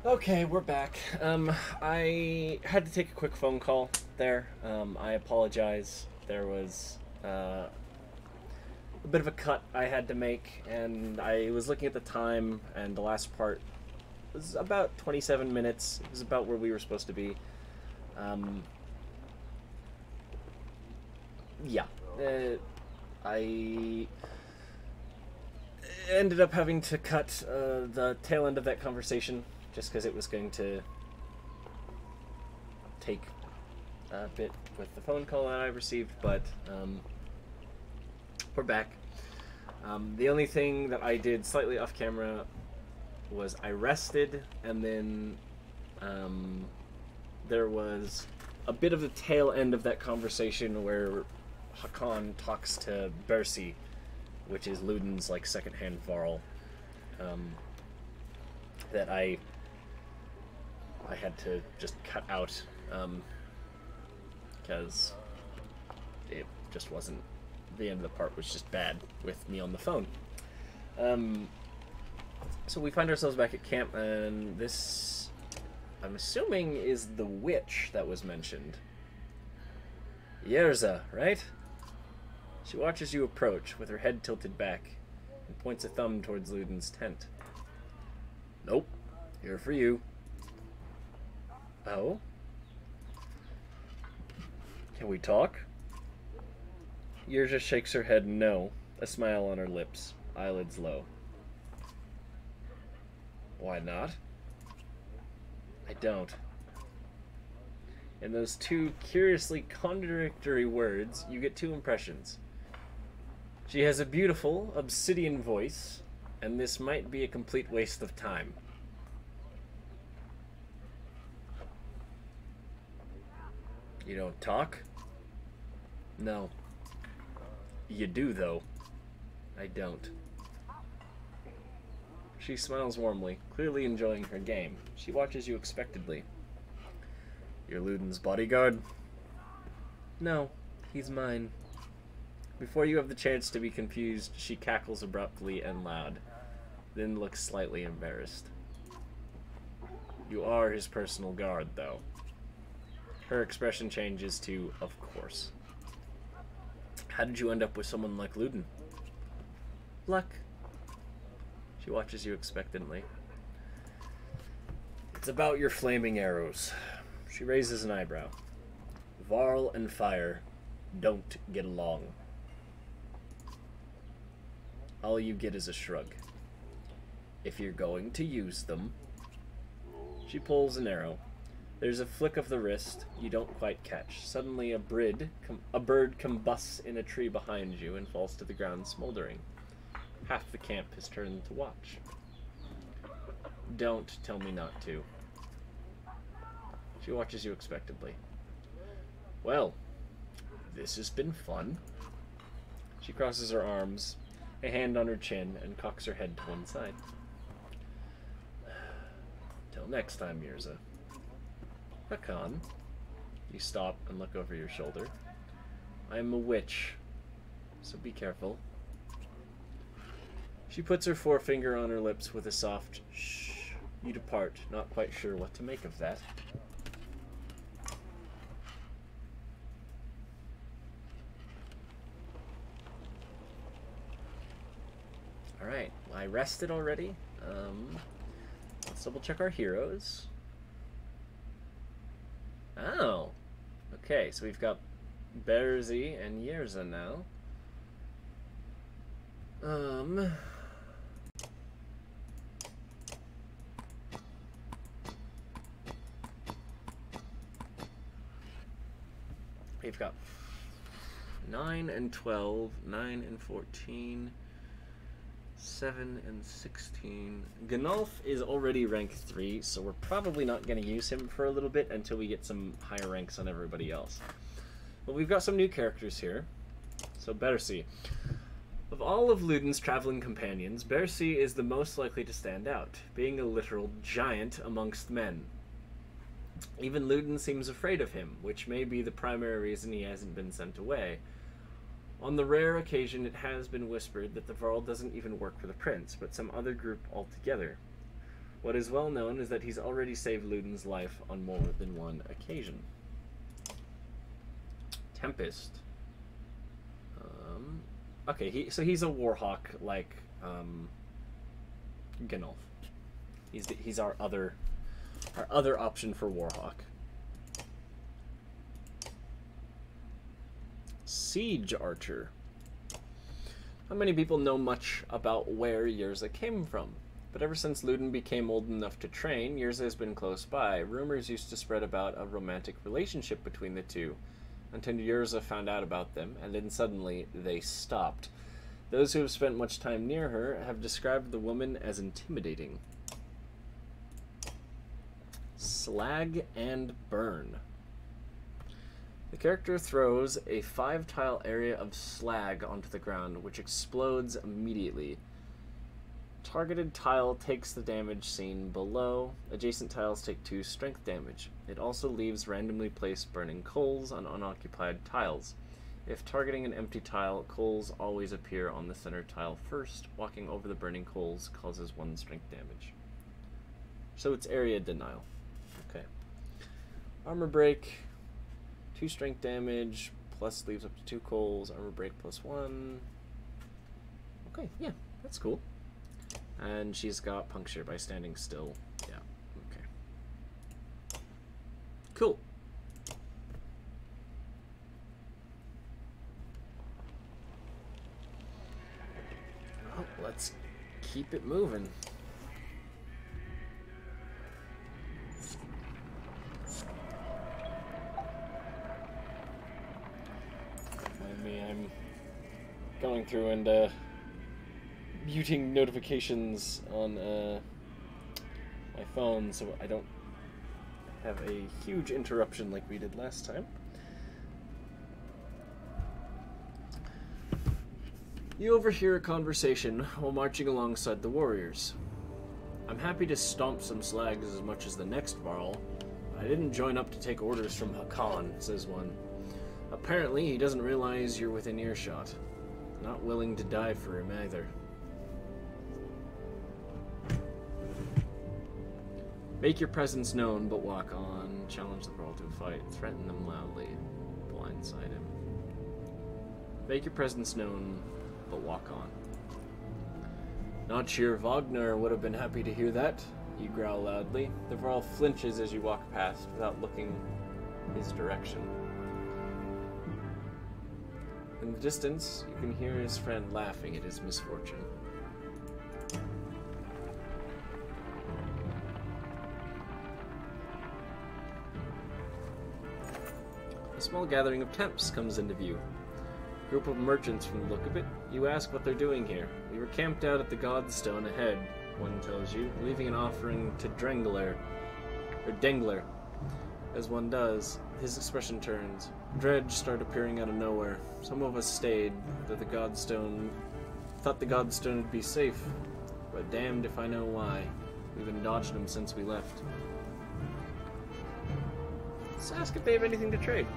Okay, we're back. I had to take a quick phone call there. I apologize. There was a bit of a cut I had to make, and I was looking at the time, and the last part was about 27 minutes. It was about where we were supposed to be. Um, yeah. I ended up having to cut the tail end of that conversation just because it was going to take a bit with the phone call that I received, but we're back. The only thing that I did slightly off camera was I rested, and then there was a bit of the tail end of that conversation where Hakan talks to Bersi, which is Luden's like second-hand Varl, that I had to just cut out because it just wasn't, the end of the part was just bad with me on the phone. So we find ourselves back at camp, and this, I'm assuming, is the witch that was mentioned. Yerza, right? She watches you approach with her head tilted back and points a thumb towards Luden's tent. Nope. Here for you. Oh? Can we talk? Yerza shakes her head no, a smile on her lips, eyelids low. Why not? I don't. In those two curiously contradictory words, you get two impressions. She has a beautiful, obsidian voice, and this might be a complete waste of time. You don't talk? No. You do, though. I don't. She smiles warmly, clearly enjoying her game. She watches you expectantly. You're Luden's bodyguard? No, he's mine. Before you have the chance to be confused, she cackles abruptly and loud, then looks slightly embarrassed. You are his personal guard, though. Her expression changes to, of course. How did you end up with someone like Luden? Luck. She watches you expectantly. It's about your flaming arrows. She raises an eyebrow. Varl and fire don't get along. All you get is a shrug. If you're going to use them... She pulls an arrow. There's a flick of the wrist you don't quite catch. Suddenly a bird combusts in a tree behind you and falls to the ground smoldering. Half the camp has turned to watch. Don't tell me not to. She watches you expectantly. Well, this has been fun. She crosses her arms, a hand on her chin, and cocks her head to one side. Till next time, Mirza. Hakan. You stop and look over your shoulder. I am a witch, so be careful. She puts her forefinger on her lips with a soft shh. You depart, not quite sure what to make of that. Alright, I rested already. Let's double check our heroes. Oh. Okay, so we've got Berzi and Yerza now. We've got 9 and 12, 9 and 14, 7 and 16. Gnolf is already rank 3, so we're probably not going to use him for a little bit until we get some higher ranks on everybody else. But we've got some new characters here. So Bersi. Of all of Luden's traveling companions, Bersi is the most likely to stand out, being a literal giant amongst men. Even Luden seems afraid of him, which may be the primary reason he hasn't been sent away. On the rare occasion it has been whispered that the Varl doesn't even work for the prince, but some other group altogether. What is well known is that he's already saved Ludin's life on more than one occasion. Tempest. Okay, so he's a Warhawk like Ganulf. He's our other option for Warhawk. Siege Archer. Not many people know much about where Yrza came from, but ever since Ludin became old enough to train, Yrza has been close by. Rumors used to spread about a romantic relationship between the two, until Yrza found out about them, and then suddenly they stopped. Those who have spent much time near her have described the woman as intimidating. Slag and Burn. The character throws a 5-tile area of slag onto the ground, which explodes immediately. Targeted tile takes the damage seen below. Adjacent tiles take 2 strength damage. It also leaves randomly placed burning coals on unoccupied tiles. If targeting an empty tile, coals always appear on the center tile first. Walking over the burning coals causes 1 strength damage. So it's area denial. Okay. Armor break. 2 strength damage, plus leaves up to 2 coals, armor break plus 1. Okay, yeah, that's cool. And she's got puncture by standing still. Yeah, okay. Cool. Well, let's keep it moving. I'm going through and muting notifications on my phone so I don't have a huge interruption like we did last time. You overhear a conversation while marching alongside the warriors. I'm happy to stomp some slags as much as the next Varl. I didn't join up to take orders from Hakan, says one. Apparently, he doesn't realize you're within earshot. Not willing to die for him either. Make your presence known, but walk on. Challenge the Varl to a fight. Threaten them loudly. Blindside him. Make your presence known, but walk on. Not sure Wagner would have been happy to hear that. You growl loudly. The Varl flinches as you walk past without looking his direction. In the distance, you can hear his friend laughing at his misfortune. A small gathering of Temps comes into view. A group of merchants from the look of it. You ask what they're doing here. We were camped out at the Godstone ahead, one tells you, leaving an offering to Dengler. As one does, his expression turns. Dredge start appearing out of nowhere. Some of us stayed, thought the Godstone would be safe, but damned if I know why. We've been dodging them since we left. Let's ask if they have anything to trade.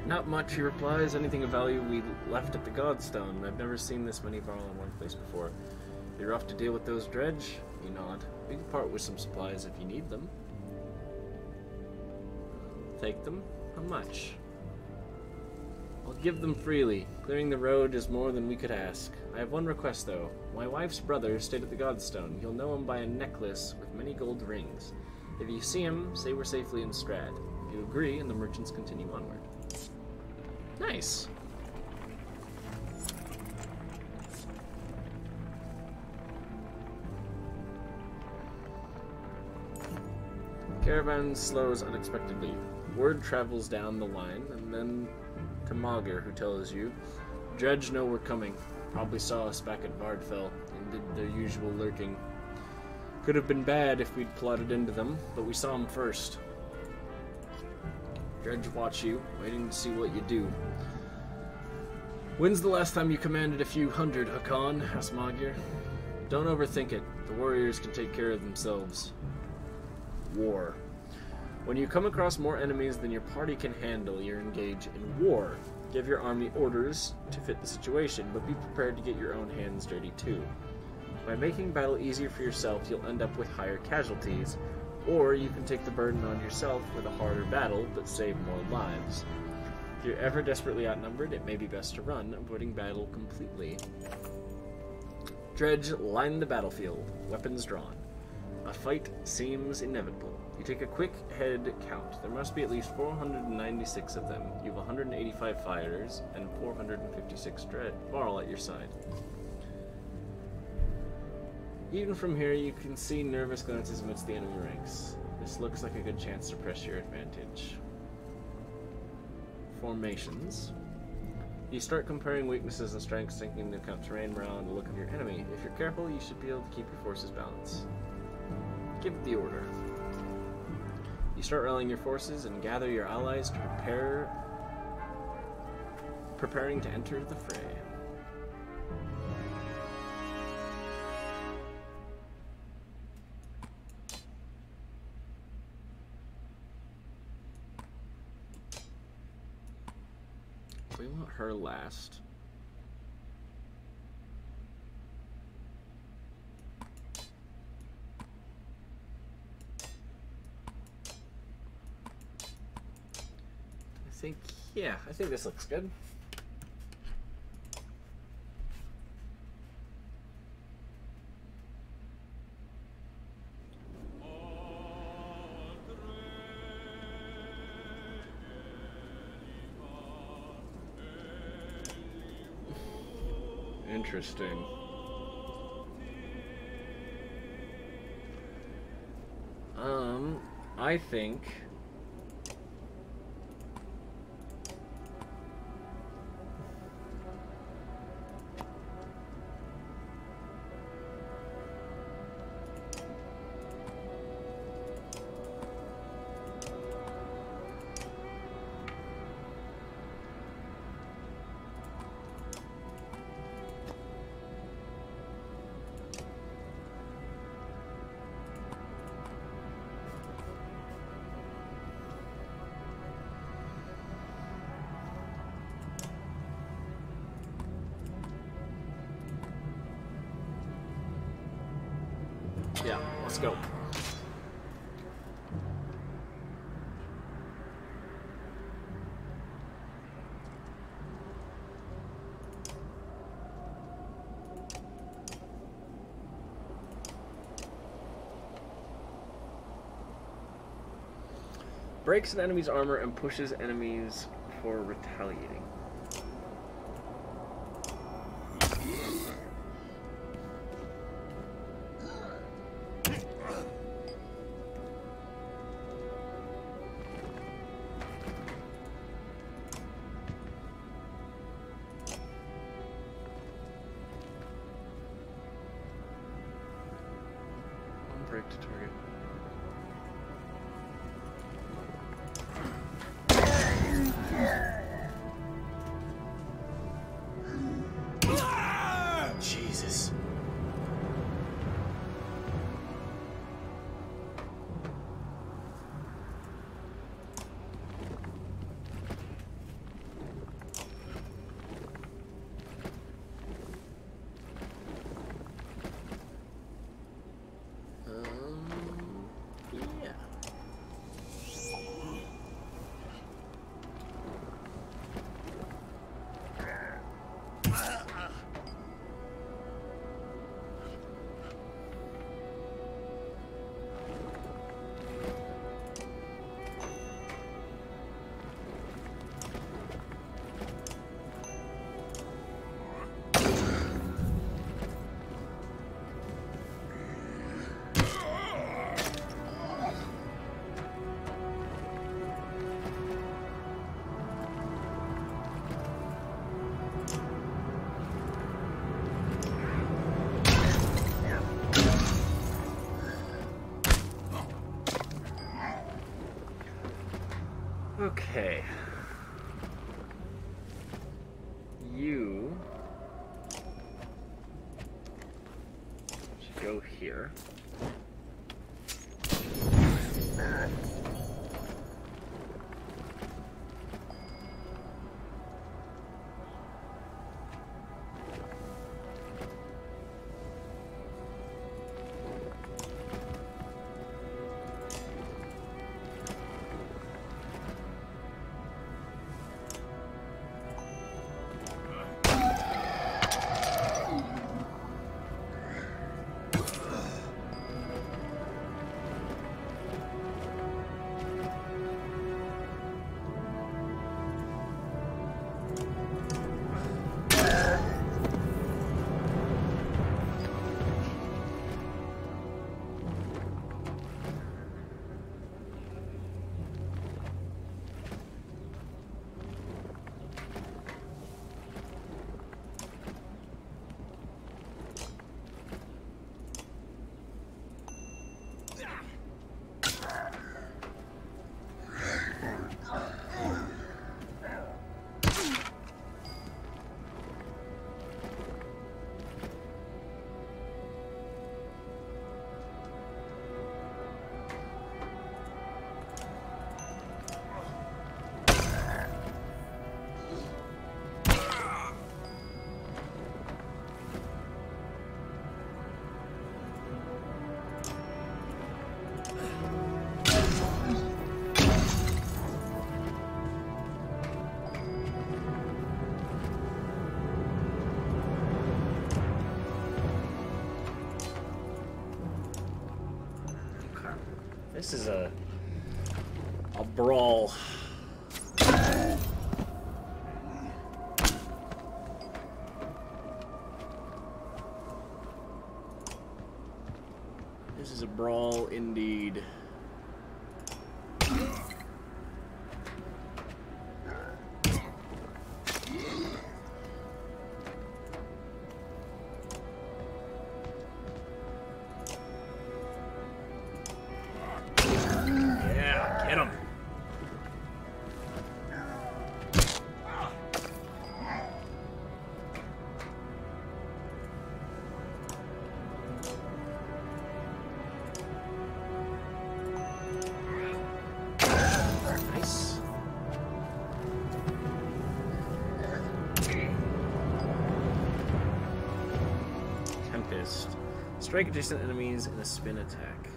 Not much, he replies. Anything of value we left at the Godstone. I've never seen this many Varl in one place before. You're off to deal with those Dredge? You nod. We can part with some supplies if you need them. Take them? How much? I'll give them freely. Clearing the road is more than we could ask. I have one request, though. My wife's brother stayed at the Godstone. You'll know him by a necklace with many gold rings. If you see him, say we're safely in Strad. If you agree, and the merchants continue onward. Nice. Caravan slows unexpectedly. Word travels down the line, and then to Maugr, who tells you, Dredge know we're coming. Probably saw us back at Vardfell, and did their usual lurking. Could have been bad if we'd plotted into them, but we saw them first. Dredge watch you, waiting to see what you do. When's the last time you commanded a few hundred, Hakan? Asked Maugr. Don't overthink it. The warriors can take care of themselves. War. When you come across more enemies than your party can handle, you're engaged in war. Give your army orders to fit the situation, but be prepared to get your own hands dirty too. By making battle easier for yourself, you'll end up with higher casualties, or you can take the burden on yourself with a harder battle, but save more lives. If you're ever desperately outnumbered, it may be best to run, avoiding battle completely. Dredge, line the battlefield, weapons drawn. A fight seems inevitable. You take a quick head count. There must be at least 496 of them. You have 185 fighters and 456 Varl at your side. Even from here, you can see nervous glances amidst the enemy ranks. This looks like a good chance to press your advantage. Formations. You start comparing weaknesses and strengths, taking into account terrain, morale, and the look of your enemy. If you're careful, you should be able to keep your forces balanced. Give the order. You start rallying your forces and gather your allies to preparing to enter the fray. We want her last. I think this looks good. Interesting. I think yeah, let's go. Breaks an enemy's armor and pushes enemies for retaliating. Break to target. Jesus. Yeah. Okay. You should go here. This is a brawl. This is a brawl indeed. Strike adjacent enemies in a spin attack.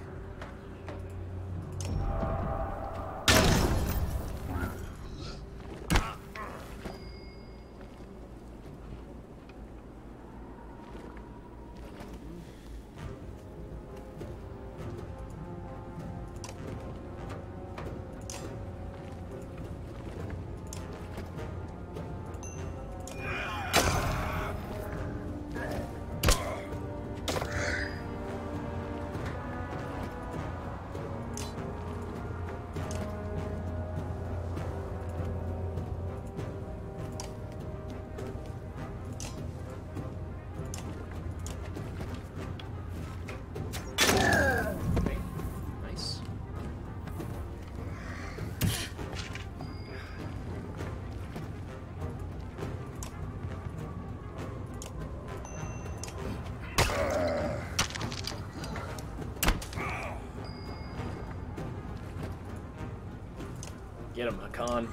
Get him, Hakan.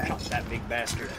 Chop that big bastard.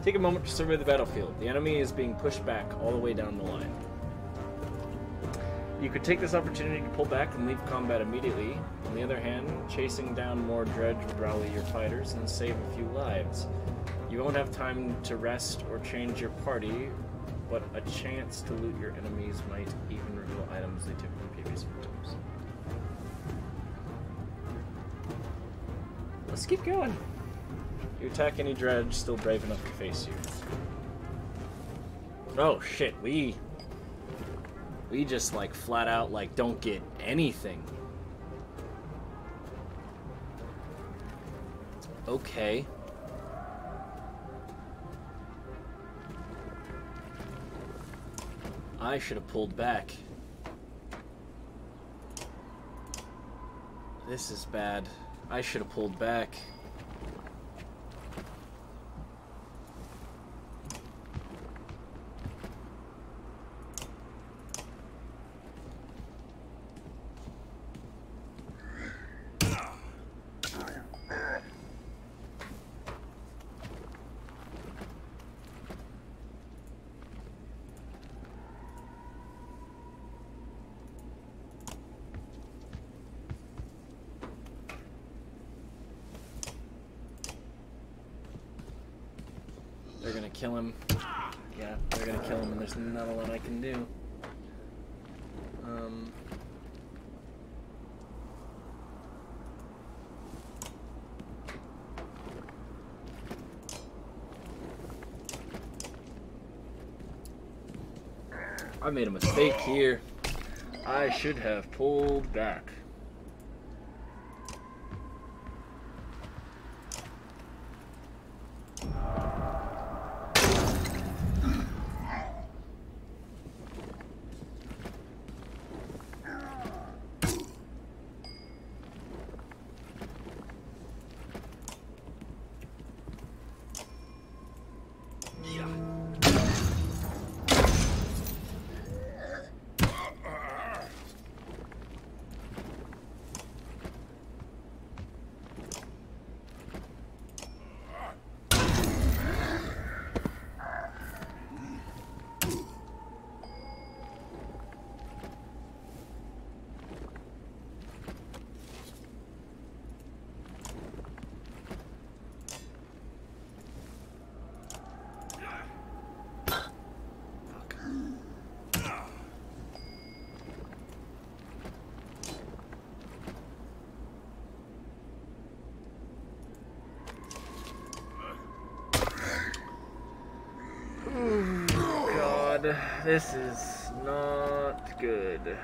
Take a moment to survey the battlefield. The enemy is being pushed back all the way down the line. You could take this opportunity to pull back and leave combat immediately. On the other hand, chasing down more dredge would rally your fighters and save a few lives. You won't have time to rest or change your party, but a chance to loot your enemies might even reveal items they took from previous victims. Let's keep going. You attack any dredge still brave enough to face you. Oh shit, we just like flat out like don't get anything. Okay. I should have pulled back. This is bad. I should have pulled back. They're gonna kill him. Yeah, they're gonna kill him, and there's not a lot I can do. I made a mistake here. I should have pulled back. God, this is not good.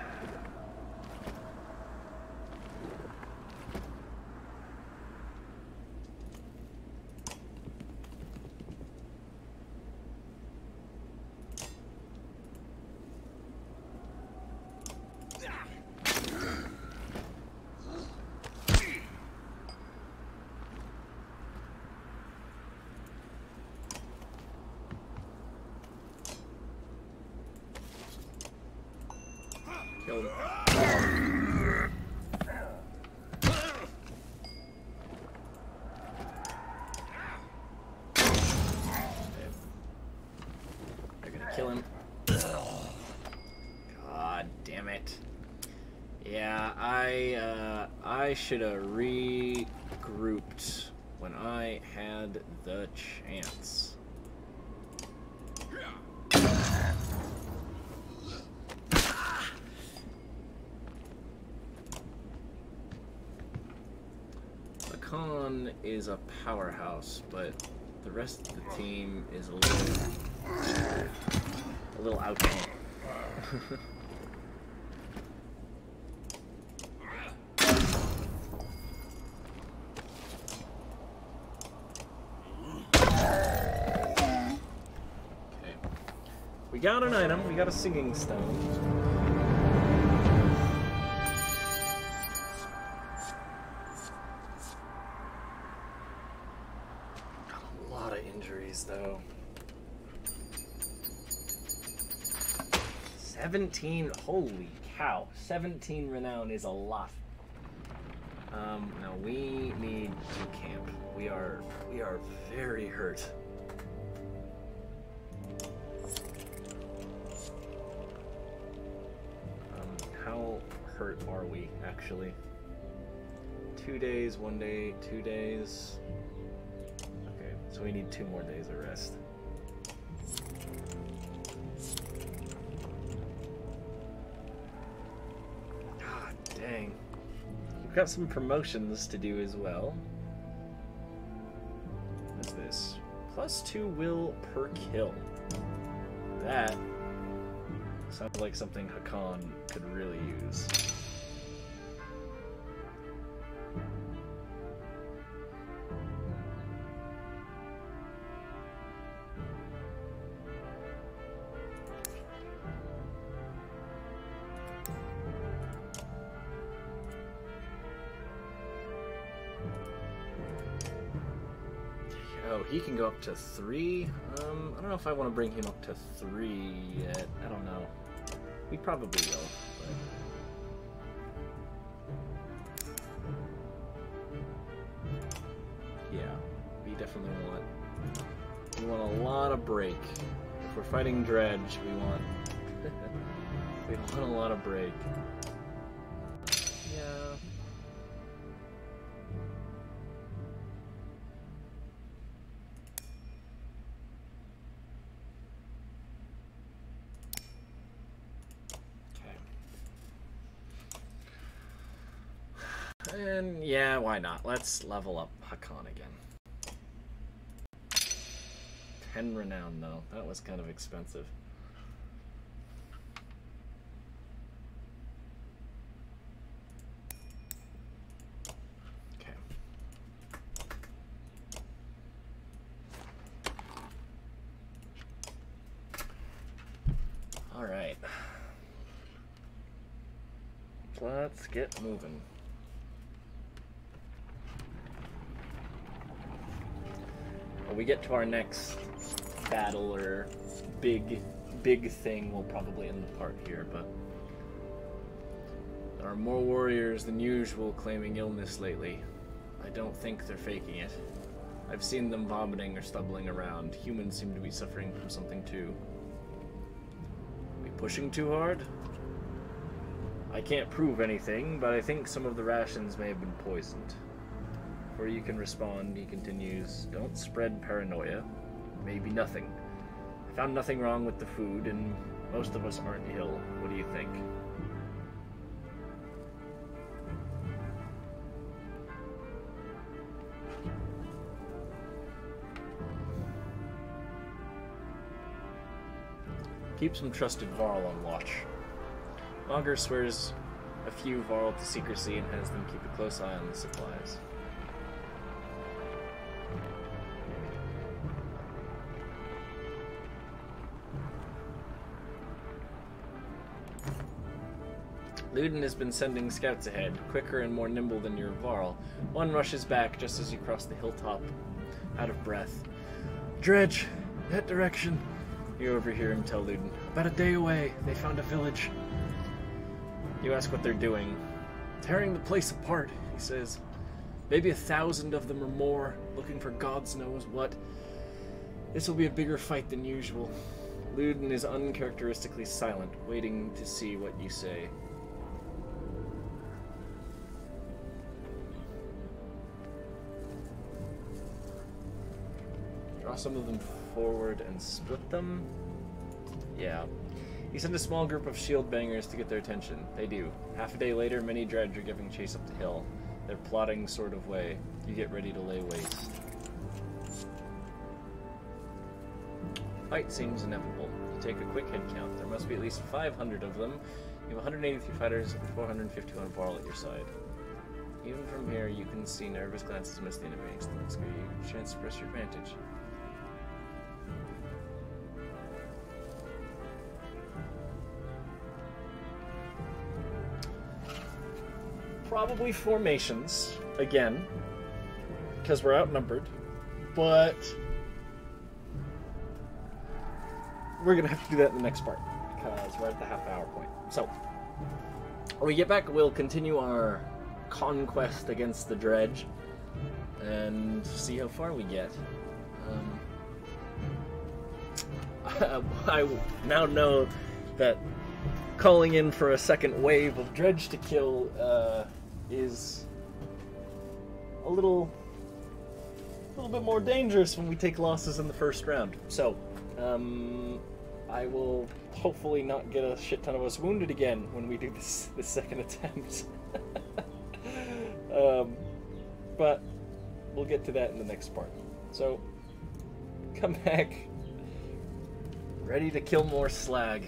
Killed him. They're gonna kill him. God damn it. Yeah, I should have regrouped when I had the chance. Khan is a powerhouse, but the rest of the team is a little outdated. Okay, we got an item. We got a singing stone. Though 17, holy cow, 17 renown is a lot. Now we need to camp. We are very hurt. How hurt are we actually? 2 days, 1 day, 2 days. So we need 2 more days of rest. God dang. We've got some promotions to do as well. What is this? +2 will per kill. That sounds like something Hakan could really use. Oh, he can go up to 3. I don't know if I want to bring him up to 3 yet. I don't know. We probably will. But... yeah, we definitely want a lot of break. If we're fighting dredge, we want we want a lot of break. Yeah. And yeah, why not? Let's level up Hakan again. 10 renown though. That was kind of expensive. let's get moving. When we get to our next battle or big thing, we'll probably end the part here, but there are more warriors than usual claiming illness lately. I don't think they're faking it. I've seen them vomiting or stumbling around. Humans seem to be suffering from something too. Are we pushing too hard? I can't prove anything, but I think some of the rations may have been poisoned. Before you can respond, he continues, don't spread paranoia. Maybe nothing. I found nothing wrong with the food, and most of us aren't ill. What do you think? Keep some trusted Varl on watch. Augur swears a few Varl to secrecy and has them keep a close eye on the supplies. Luden has been sending scouts ahead, quicker and more nimble than your Varl. One rushes back just as you cross the hilltop, out of breath. Dredge, that direction. You overhear him tell Luden. About a day away, they found a village. You ask what they're doing. Tearing the place apart, he says. Maybe 1,000 of them or more, looking for gods knows what. This will be a bigger fight than usual. Luden is uncharacteristically silent, waiting to see what you say. Draw some of them forward and split them? Yeah. You send a small group of shield bangers to get their attention. They do. Half a day later, many dredge are giving chase up the hill. They're plotting sort of way. You get ready to lay waste. Fight seems inevitable. You take a quick head count. There must be at least 500 of them. You have 183 fighters and 451 Varl at your side. Even from here, you can see nervous glances amidst the enemy. Let's give you a chance to press your advantage. Probably formations, again, because we're outnumbered, but we're going to have to do that in the next part, because we're at the half-hour point. So, when we get back, we'll continue our conquest against the dredge, and see how far we get. I now know that calling in for a second wave of dredge to kill is a little bit more dangerous when we take losses in the first round. So, I will hopefully not get a shit ton of us wounded again when we do this second attempt. But we'll get to that in the next part. So, come back, ready to kill more slag.